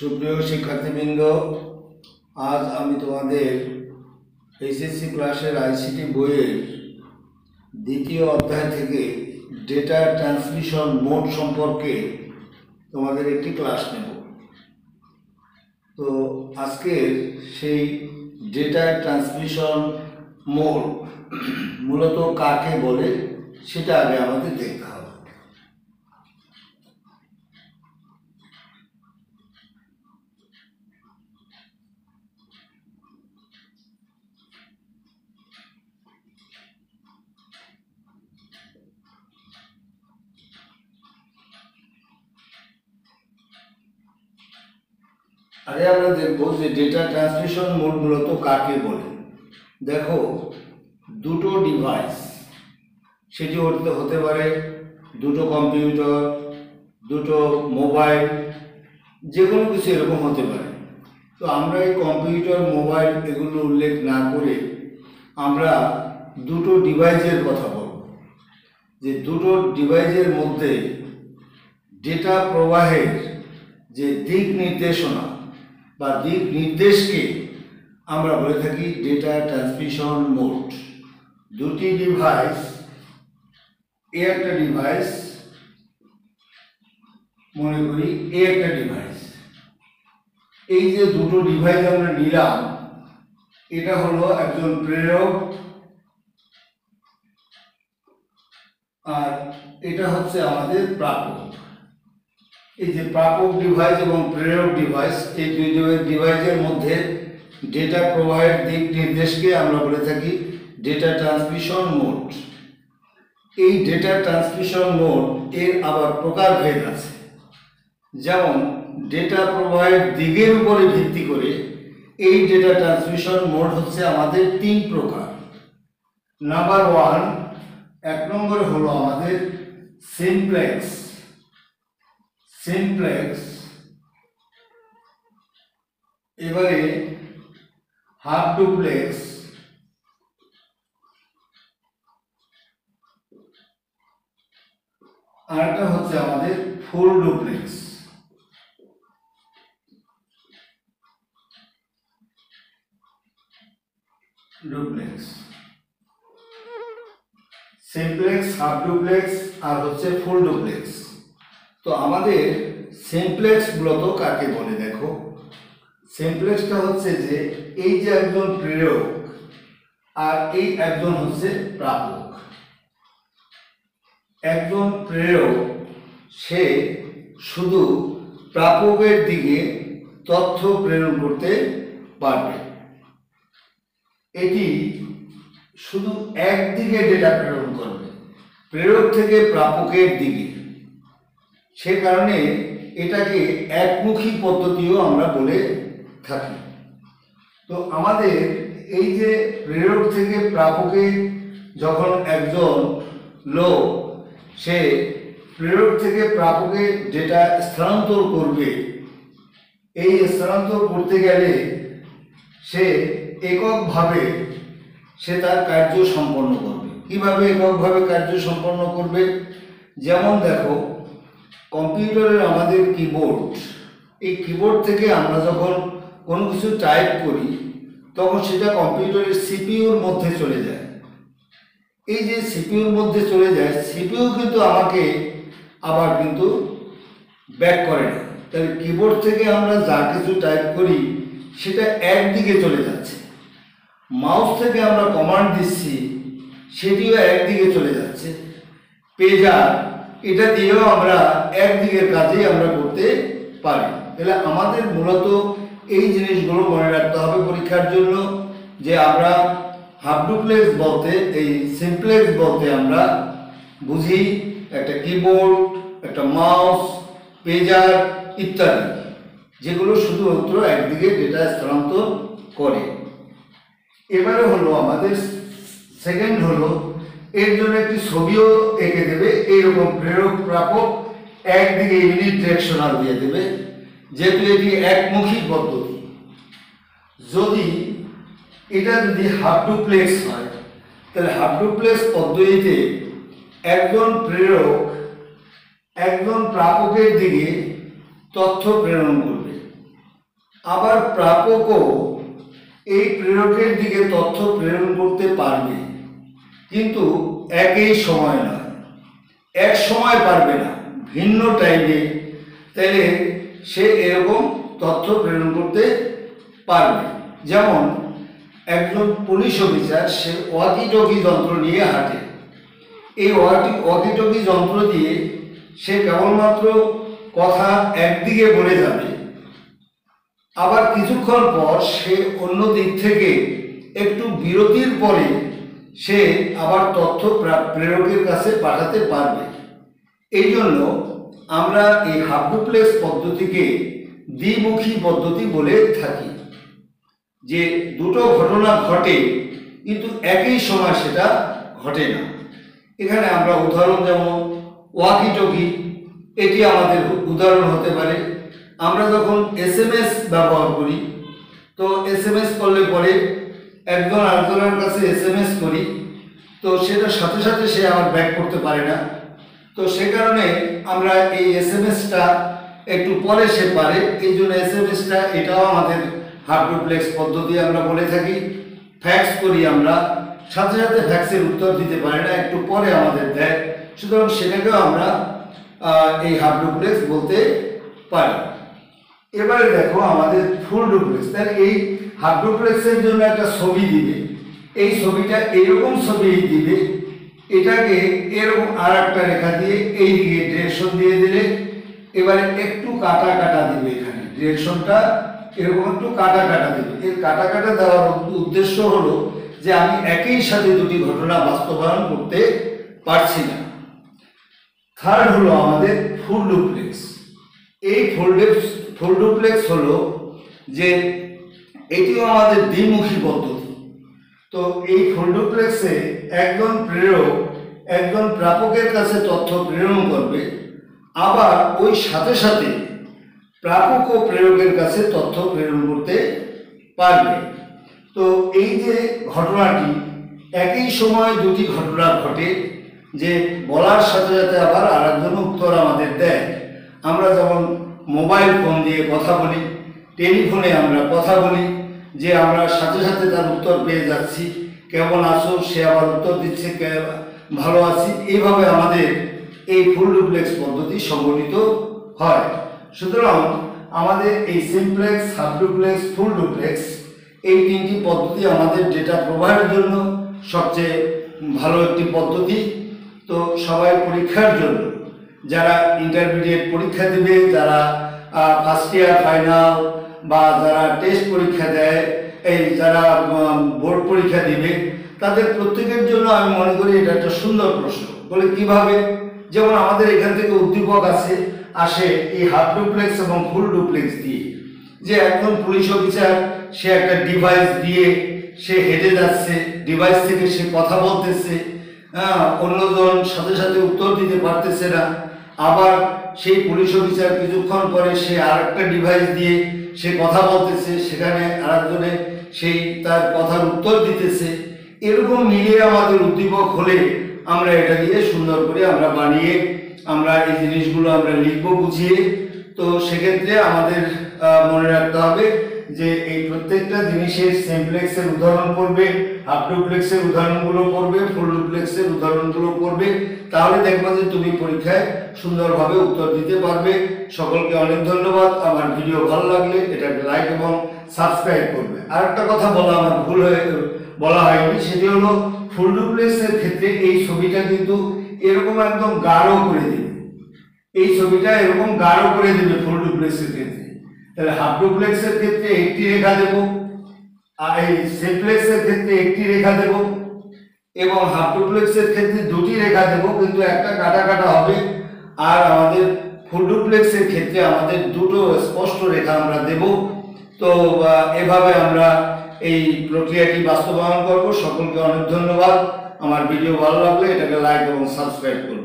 সুপ্রিয় শিক্ষার্থীবৃন্দ, আজ আমি তোমাদের এইচএসসি ক্লাসের আইসিটি বইয়ের দ্বিতীয় অধ্যায় থেকে ডেটা ট্রান্সমিশন মোড সম্পর্কে তোমাদের একটি ক্লাস নেব। তো আজকের সেই ডেটা ট্রান্সমিশন মোড মূলত কাকে বলে সেটা আগে আমাদের দেখতে হবে। আগে আমরা দেখব যে ডেটা ট্রান্সমিশন মোড মূলত কাকে বলে। দেখো, দুটো ডিভাইস, সেটি হতে পারে দুটো কম্পিউটার, দুটো মোবাইল, যে কোনো কিছু এরকম হতে পারে। তো আমরা এই কম্পিউটার, মোবাইল এগুলো উল্লেখ না করে আমরা দুটো ডিভাইসের কথা বলব, যে দুটো ডিভাইসের মধ্যে ডেটা প্রবাহের যে দিক নির্দেশনা বা দিক নির্দেশকে আমরা বলে থাকি ডেটা ট্রান্সমিশন মোড। দুটি ডিভাইস, এ একটা ডিভাইস, মনে করি এ একটা ডিভাইস। এই যে দুটো ডিভাইস আমরা নিলাম, এটা হলো একজন প্রেরক আর এটা হচ্ছে আমাদের প্রাপক। এই যে প্রাপক ডিভাইস এবং প্রেরক ডিভাইস, এই দুই ডিভাইসের মধ্যে ডেটা প্রবাহের দিক নির্দেশকে আমরা বলে থাকি ডেটা ট্রান্সমিশন মোড। এই ডেটা ট্রান্সমিশন মোড এর আবার প্রকারভেদ আছে। যেমন ডেটা প্রবাহের দিকের উপরে ভিত্তি করে এই ডেটা ট্রান্সমিশন মোড হচ্ছে আমাদের তিন প্রকার। নাম্বার ওয়ান, এক নম্বরে হলো আমাদের সিমপ্লেক্স। এবারে হাফ ডুপ্লেক্স, আর একটা হচ্ছে আমাদের full duplex. Simplex, half duplex আর হচ্ছে ফুল ডুপ্লেক্স। তো আমাদের সিমপ্লেক্স মূলত কাকে বলে? দেখো, সিমপ্লেক্সটা হচ্ছে যে এই যে একজন প্রেরক আর এই একজন হচ্ছে প্রাপক। একজন প্রেরক সে শুধু প্রাপকের দিকে তথ্য প্রেরণ করতে পারবে। এটি শুধু একদিকে ডেটা প্রেরণ করবে, প্রেরক থেকে প্রাপকের দিকে। সে কারণে এটাকে একমুখী পদ্ধতিও আমরা বলে থাকি। তো আমাদের এই যে প্রেরক থেকে প্রাপকে যখন একজন লোক সে প্রেরক থেকে প্রাপকে ডেটা স্থানান্তর করবে, এই স্থানান্তর করতে গেলে সে এককভাবে সে তার কার্য সম্পন্ন করবে। কিভাবে এককভাবে কার্য সম্পন্ন করবে? যেমন দেখো, কম্পিউটারের আমাদের কিবোর্ড, এই কিবোর্ড থেকে আমরা যখন কোনো কিছু টাইপ করি তখন সেটা কম্পিউটারের সিপিইউর মধ্যে চলে যায়। এই যে সিপিইউর মধ্যে চলে যায়, সিপিইউ কিন্তু আমাকে আবার কিন্তু ব্যাক করে না। তাহলে কিবোর্ড থেকে আমরা যা কিছু টাইপ করি সেটা একদিকে চলে যাচ্ছে। মাউস থেকে আমরা কমান্ড দিচ্ছি, সেটিও একদিকে চলে যাচ্ছে। পেজার, এটা দিয়েও আমরা একদিকের কাজেই আমরা করতে পারি। তাহলে আমাদের মূলত এই জিনিসগুলো মনে রাখতে হবে পরীক্ষার জন্য, যে আমরা হাফ ডুপ্লেক্স বলতে, এই সিমপ্লেক্স বলতে আমরা বুঝি একটা কিবোর্ড, একটা মাউস, পেজার ইত্যাদি, যেগুলো শুধুমাত্র একদিকে ডেটা স্থানান্তর করে। এবারে হলো আমাদের সেকেন্ড হলো, এর জন্য একটি ছবিও এঁকে দেবে। এইরকম প্রেরক প্রাপক একদিকে ইউনিট ডিরেকশনাল দিয়ে দেবে, যেহেতু এটি একমুখী পদ্ধতি। এটা যদি হাফ ডুপ্লেক্স হয়, তাহলে হাফ ডুপ্লেক্স পদ্ধতিতে একজন প্রেরক একজন প্রাপকের দিকে তথ্য প্রেরণ করবে। আবার প্রাপকও এই প্রেরকের দিকে তথ্য প্রেরণ করতে পারবে, কিন্তু একই সময় নয়, এক সময় পারবে না, ভিন্ন টাইমে। তাইলে সে এরকম তথ্য প্রেরণ করতে পারবে। যেমন একজন পুলিশ অফিসার, সে ওয়াকিটকি যন্ত্র নিয়ে হাঁটে। এই ওয়াকিটকি যন্ত্র দিয়ে সে কেবলমাত্র কথা একদিকে বলে যাবে, আবার কিছুক্ষণ পর সে অন্য দিক থেকে একটু বিরতির পরে সে আবার তথ্য প্রেরকের কাছে পাঠাতে পারবে। এই জন্য আমরা এই হাফ ডুপ্লেক্স পদ্ধতিকে দ্বিমুখী পদ্ধতি বলে থাকি, যে দুটো ঘটনা ঘটে কিন্তু একই সময় সেটা ঘটে না। এখানে আমরা উদাহরণ, যেমন ওয়াকিটকি, এটি আমাদের উদাহরণ হতে পারে। আমরা যখন SMS ব্যবহার করি, তো SMS করলে পরে একজন আরেকজনের কাছে SMS করি, তো সেটা সাথে সাথে সে আবার ব্যাক করতে পারে না। তো সে কারণে আমরা এই SMSটা একটু পরে সে পারে, এই জন্য SMSটা এটাও আমাদের হাফ ডুপ্লেক্স পদ্ধতি আমরা বলে থাকি। ফ্যাক্স করি আমরা, সাথে সাথে ফ্যাক্সের উত্তর দিতে পারে না, একটু পরে আমাদের দেয়, সুতরাং সেটাকেও আমরা এই হাফ ডুপ্লেক্স বলতে পারি। এবারে দেখো আমাদের ফুল ডুপ্লেক্স। তাহলে এই হাফ ডুপ্লেক্সের জন্য একটা ছবি দিবে, এই ছবিটা এরকম ছবি দিবে, এটাকে এরকম আর একটা রেখা দিয়ে এই দিকে ডিরেকশন দিয়ে দিলে, এবারে একটু কাটা কাটা দিবে, এখানে ডিরেকশনটা এরকম একটু কাটা কাটা দিবে। এর কাটা কাটা দেওয়ার উদ্দেশ্য হলো যে আমি একই সাথে দুটি ঘটনা বাস্তবায়ন করতে পারছি না। থার্ড হলো আমাদের ফুল ডুপ্লেক্স। এই ফুল ডুপ্লেক্স হলো যে এটিও আমাদের দ্বিমুখী পদ্ধতি। তো এই ফুল ডুপ্লেক্সে একজন প্রেরক একজন প্রাপকের কাছে তথ্য প্রেরণ করবে, আবার ওই সাথে সাথে প্রাপক ও প্রেরকের কাছে তথ্য প্রেরণ করতে পারবে। তো এই যে ঘটনাটি, একই সময় দুটি ঘটনা ঘটে, যে বলার সাথে সাথে আবার আরেকজন উত্তর আমাদের দেয়। আমরা যেমন মোবাইল ফোন দিয়ে কথা বলি, টেলিফোনে আমরা কথা বলি, যে আমরা সাথে সাথে তার উত্তর পেয়ে যাচ্ছি, কেমন আছো, সে আবার উত্তর দিচ্ছে ভালো আছি। এইভাবে আমাদের এই ফুল ডুপ্লেক্স পদ্ধতি সংগঠিত হয়। সুতরাং আমাদের এই simplex, half duplex, full duplex, এই তিনটি পদ্ধতি আমাদের ডেটা প্রবাহের জন্য সবচেয়ে ভালো একটি পদ্ধতি। তো সবাই পরীক্ষার জন্য, যারা ইন্টারমিডিয়েট পরীক্ষা দেবে, যারা ফার্স্ট ইয়ার ফাইনাল বা যারা টেস্ট পরীক্ষা দেয়, এই যারা বোর্ড পরীক্ষা দিবে, তাদের প্রত্যেকের জন্য আমি মনে করি এটা একটা সুন্দর প্রশ্ন। বলে কিভাবে? যেমন আমাদের এখান থেকে উদ্দীপক আসে এই হাফ ডুপ্লেক্স এবং ফুল ডুপ্লেক্স দিয়ে, যে একজন পুলিশ অফিসার সে একটা ডিভাইস দিয়ে সে হেঁটে যাচ্ছে, ডিভাইস থেকে সে কথা বলতেছে, অন্যজন সাথে সাথে উত্তর দিতে পারতেছে না, আবার সেই পুলিশ অফিসার কিছুক্ষণ পরে সে আর একটা ডিভাইস দিয়ে সে কথা বলতেছে, সেখানে আরেকজনে সেই তার কথার উত্তর দিতেছে। এরকম মিলিয়ে আমাদের উদ্দীপক হলে আমরা এটা দিয়ে সুন্দর করে আমরা বানিয়ে আমরা এই জিনিসগুলো আমরা লিখবো বুঝিয়ে। তো সেক্ষেত্রে আমাদের মনে রাখতে হবে যে এই প্রত্যেকটা জিনিসের সিমপ্লেক্সের উদাহরণ পড়বে, হাফ ডুপ্লেক্সের উদাহরণগুলো পড়বে, ফুল ডুপ্লেক্সের উদাহরণগুলো পড়বে, তাহলে দেখবা যে তুমি পরীক্ষায় সুন্দরভাবে উত্তর দিতে পারবে। সকলকে অনেক ধন্যবাদ। আমার ভিডিও ভালো লাগলে এটাকে লাইক এবং সাবস্ক্রাইব করবে। আর একটা কথা আমার বলা হয়নি, সেটি হলো ফুল ডুপ্লেক্সের ক্ষেত্রে এই ছবিটা কিন্তু এরকম একদম গাঢ় করে দেবে, এই ছবিটা এরকম গাঢ় করে দেবে ফুল ডুপ্লেক্সের ক্ষেত্রে। তাহলে হাফ ডুপ্লেক্সের ক্ষেত্রে একটি রেখা দেব, আর এই সিমপ্লেক্সের ক্ষেত্রে একটি রেখা দেব, এবং হাফ ডুপ্লেক্সের ক্ষেত্রে দুটি রেখা দেব, কিন্তু একটা কাটা কাটা হবে। আর আমাদের ফুল ডুপ্লেক্সের ক্ষেত্রে আমাদের দুটো স্পষ্ট রেখা আমরা দেব। তো এভাবে আমরা এই প্রক্রিয়াটি বাস্তবায়ন করব। সকলকে অনেক ধন্যবাদ। আমার ভিডিও ভালো লাগলে এটাকে লাইক এবং সাবস্ক্রাইব করুন।